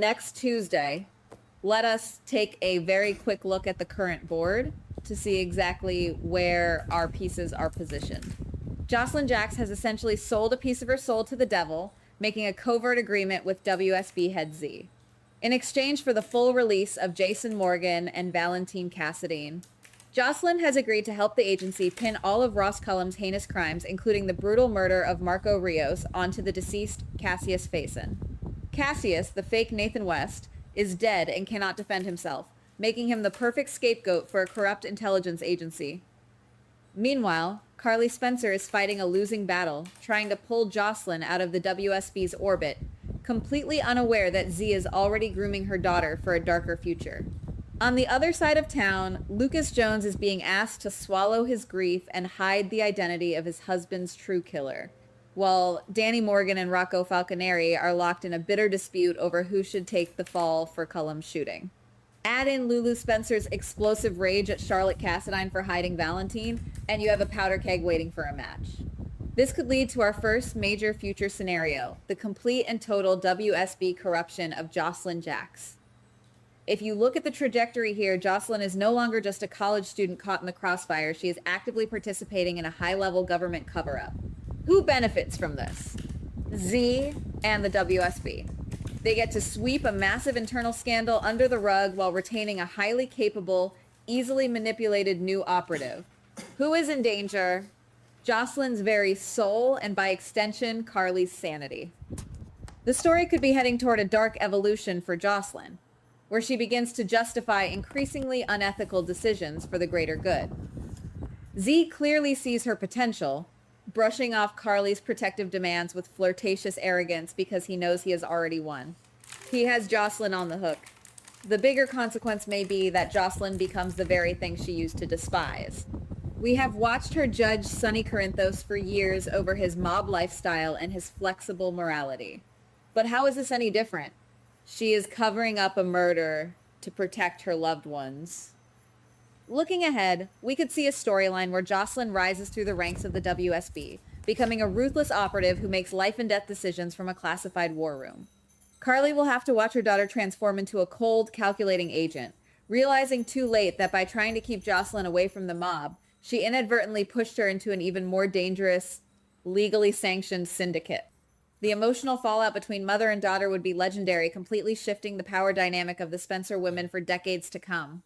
next Tuesday, let us take a very quick look at the current board to see exactly where our pieces are positioned. Jocelyn Jacks has essentially sold a piece of her soul to the devil, making a covert agreement with WSB head Z. In exchange for the full release of Jason Morgan and Valentine Cassadine, Jocelyn has agreed to help the agency pin all of Ross Cullum's heinous crimes, including the brutal murder of Marco Rios, onto the deceased Cassius Faison. Cassius, the fake Nathan West, is dead and cannot defend himself, making him the perfect scapegoat for a corrupt intelligence agency. Meanwhile, Carly Spencer is fighting a losing battle, trying to pull Jocelyn out of the WSB's orbit, completely unaware that Z is already grooming her daughter for a darker future. On the other side of town, Lucas Jones is being asked to swallow his grief and hide the identity of his husband's true killer, while Danny Morgan and Rocco Falconeri are locked in a bitter dispute over who should take the fall for Cullum's shooting. Add in Lulu Spencer's explosive rage at Charlotte Cassadine for hiding Valentine, and you have a powder keg waiting for a match. This could lead to our first major future scenario, the complete and total WSB corruption of Jocelyn Jacks. If you look at the trajectory here, Jocelyn is no longer just a college student caught in the crossfire. She is actively participating in a high-level government cover-up. Who benefits from this? Z and the WSB. They get to sweep a massive internal scandal under the rug while retaining a highly capable, easily manipulated new operative. Who is in danger? Jocelyn's very soul, and by extension, Carly's sanity. The story could be heading toward a dark evolution for Jocelyn, where she begins to justify increasingly unethical decisions for the greater good. Z clearly sees her potential, brushing off Carly's protective demands with flirtatious arrogance because he knows he has already won. He has Jocelyn on the hook. The bigger consequence may be that Jocelyn becomes the very thing she used to despise. We have watched her judge Sonny Corinthos for years over his mob lifestyle and his flexible morality. But how is this any different? She is covering up a murder to protect her loved ones. Looking ahead, we could see a storyline where Jocelyn rises through the ranks of the WSB, becoming a ruthless operative who makes life and death decisions from a classified war room. Carly will have to watch her daughter transform into a cold, calculating agent, realizing too late that by trying to keep Jocelyn away from the mob, she inadvertently pushed her into an even more dangerous, legally sanctioned syndicate. The emotional fallout between mother and daughter would be legendary, completely shifting the power dynamic of the Spencer women for decades to come.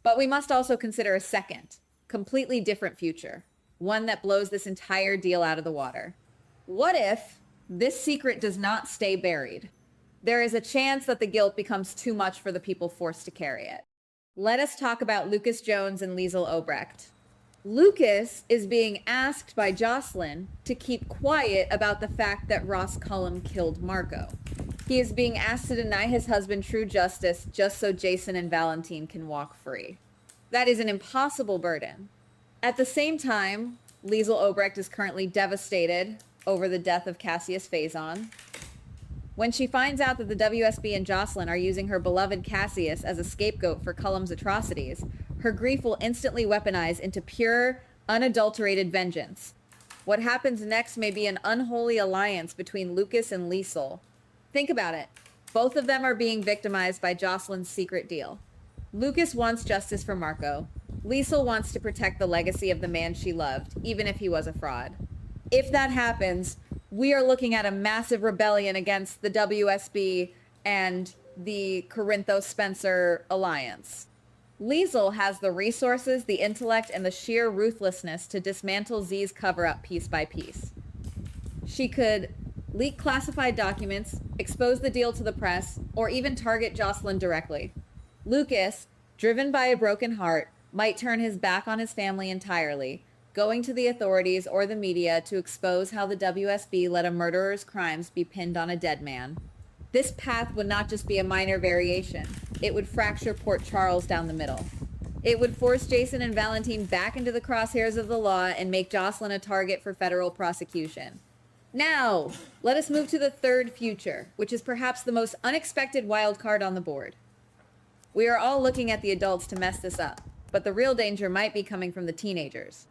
But we must also consider a second, completely different future, one that blows this entire deal out of the water. What if this secret does not stay buried? There is a chance that the guilt becomes too much for the people forced to carry it. Let us talk about Lucas Jones and Liesl Obrecht. Lucas is being asked by Jocelyn to keep quiet about the fact that Ross Cullum killed Marco. He is being asked to deny his husband true justice just so Jason and Valentine can walk free. That is an impossible burden. At the same time, Liesl Obrecht is currently devastated over the death of Cassius Faison. When she finds out that the WSB and Jocelyn are using her beloved Cassius as a scapegoat for Cullum's atrocities, her grief will instantly weaponize into pure, unadulterated vengeance. What happens next may be an unholy alliance between Lucas and Liesl. Think about it. Both of them are being victimized by Jocelyn's secret deal. Lucas wants justice for Marco. Liesl wants to protect the legacy of the man she loved, even if he was a fraud. If that happens, we are looking at a massive rebellion against the WSB and the Corinthos-Spencer alliance. Liesl has the resources, the intellect, and the sheer ruthlessness to dismantle Z's cover-up piece by piece. She could leak classified documents, expose the deal to the press, or even target Jocelyn directly. Lucas, driven by a broken heart, might turn his back on his family entirely, going to the authorities or the media to expose how the WSB let a murderer's crimes be pinned on a dead man. This path would not just be a minor variation. It would fracture Port Charles down the middle. It would force Jason and Valentine back into the crosshairs of the law and make Jocelyn a target for federal prosecution. Now, let us move to the third future, which is perhaps the most unexpected wild card on the board. We are all looking at the adults to mess this up, but the real danger might be coming from the teenagers.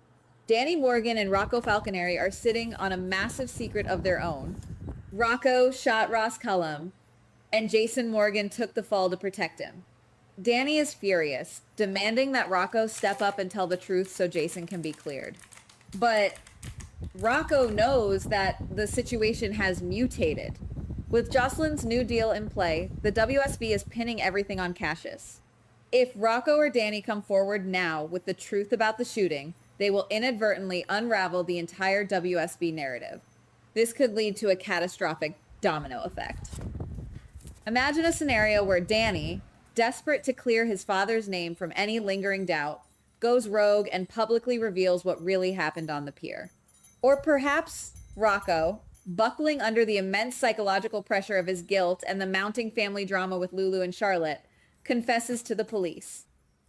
Danny Morgan and Rocco Falconeri are sitting on a massive secret of their own. Rocco shot Ross Cullum. and Jason Morgan took the fall to protect him. Danny is furious, demanding that Rocco step up and tell the truth so Jason can be cleared. But Rocco knows that the situation has mutated. With Jocelyn's new deal in play, the WSB is pinning everything on Cassius. If Rocco or Danny come forward now with the truth about the shooting, they will inadvertently unravel the entire WSB narrative. This could lead to a catastrophic domino effect. Imagine a scenario where Danny, desperate to clear his father's name from any lingering doubt, goes rogue and publicly reveals what really happened on the pier. Or perhaps Rocco, buckling under the immense psychological pressure of his guilt and the mounting family drama with Lulu and Charlotte, confesses to the police.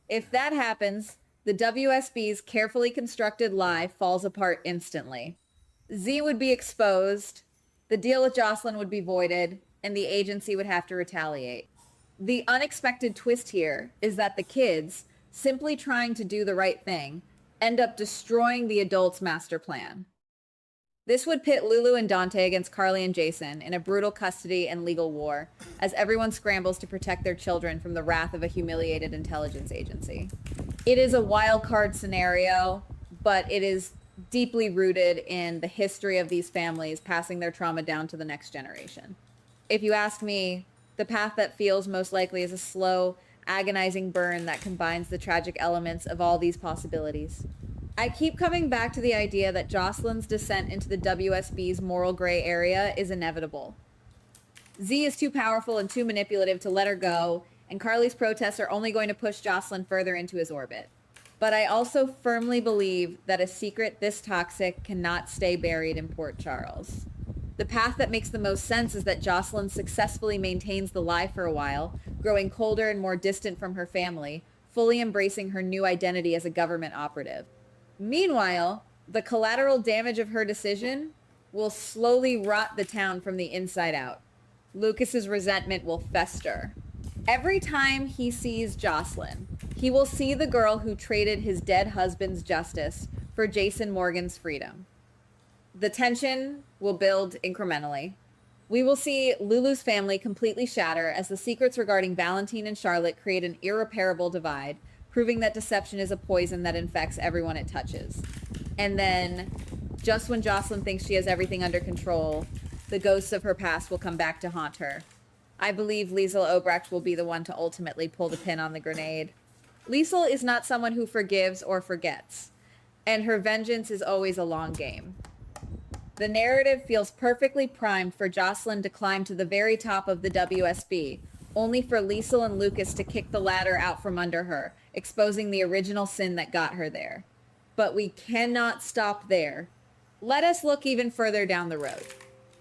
If that happens, the WSB's carefully constructed lie falls apart instantly. Z would be exposed, the deal with Jocelyn would be voided, and the agency would have to retaliate. The unexpected twist here is that the kids, simply trying to do the right thing, end up destroying the adults' master plan. This would pit Lulu and Dante against Carly and Jason in a brutal custody and legal war, as everyone scrambles to protect their children from the wrath of a humiliated intelligence agency. It is a wild card scenario, but it is deeply rooted in the history of these families passing their trauma down to the next generation. If you ask me, the path that feels most likely is a slow, agonizing burn that combines the tragic elements of all these possibilities. I keep coming back to the idea that Jocelyn's descent into the WSB's moral gray area is inevitable. Z is too powerful and too manipulative to let her go, and Carly's protests are only going to push Jocelyn further into his orbit. But I also firmly believe that a secret this toxic cannot stay buried in Port Charles. The path that makes the most sense is that Jocelyn successfully maintains the lie for a while, growing colder and more distant from her family, fully embracing her new identity as a government operative. Meanwhile, the collateral damage of her decision will slowly rot the town from the inside out. Lucas's resentment will fester. Every time he sees Jocelyn, he will see the girl who traded his dead husband's justice for Jason Morgan's freedom. The tension will build incrementally. We will see Lulu's family completely shatter as the secrets regarding Valentine and Charlotte create an irreparable divide, proving that deception is a poison that infects everyone it touches. And then, just when Jocelyn thinks she has everything under control, the ghosts of her past will come back to haunt her. I believe Liesl Obrecht will be the one to ultimately pull the pin on the grenade. Liesl is not someone who forgives or forgets, and her vengeance is always a long game. The narrative feels perfectly primed for Jocelyn to climb to the very top of the WSB, only for Liesl and Lucas to kick the ladder out from under her, exposing the original sin that got her there. But we cannot stop there. Let us look even further down the road.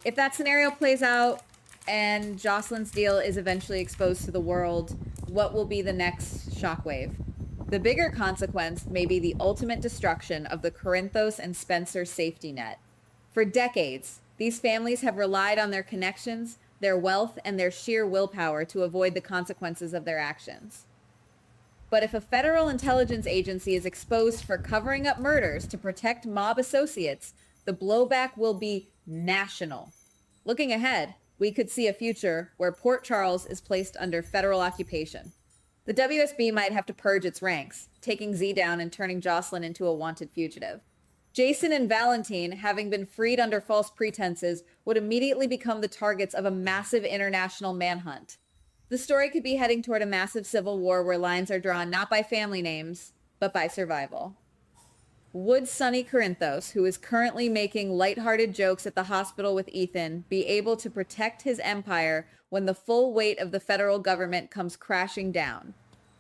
If that scenario plays out and Jocelyn's deal is eventually exposed to the world, what will be the next shockwave? The bigger consequence may be the ultimate destruction of the Corinthos and Spencer safety net. For decades, these families have relied on their connections, their wealth, and their sheer willpower to avoid the consequences of their actions. But if a federal intelligence agency is exposed for covering up murders to protect mob associates, the blowback will be national. Looking ahead, we could see a future where Port Charles is placed under federal occupation. The WSB might have to purge its ranks, taking Z down and turning Jocelyn into a wanted fugitive. Jason and Valentine, having been freed under false pretenses, would immediately become the targets of a massive international manhunt. The story could be heading toward a massive civil war where lines are drawn not by family names, but by survival. Would Sonny Corinthos, who is currently making lighthearted jokes at the hospital with Ethan, be able to protect his empire when the full weight of the federal government comes crashing down?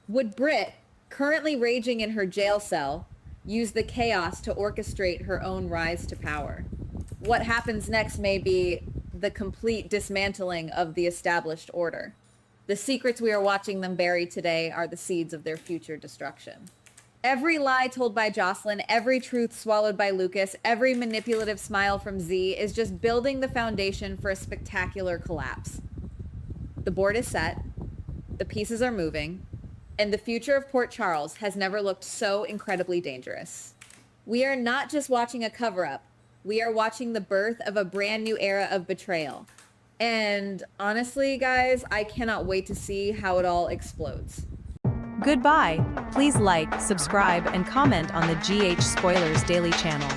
Would Britt, currently raging in her jail cell, use the chaos to orchestrate her own rise to power? What happens next may be the complete dismantling of the established order. The secrets we are watching them bury today are the seeds of their future destruction. Every lie told by Jocelyn, every truth swallowed by Lucas, every manipulative smile from Z is just building the foundation for a spectacular collapse. The board is set, the pieces are moving, and the future of Port Charles has never looked so incredibly dangerous. We are not just watching a cover-up, we are watching the birth of a brand new era of betrayal. And honestly, guys, I cannot wait to see how it all explodes. Goodbye. Please like, subscribe, and comment on the GH Spoilers Daily channel.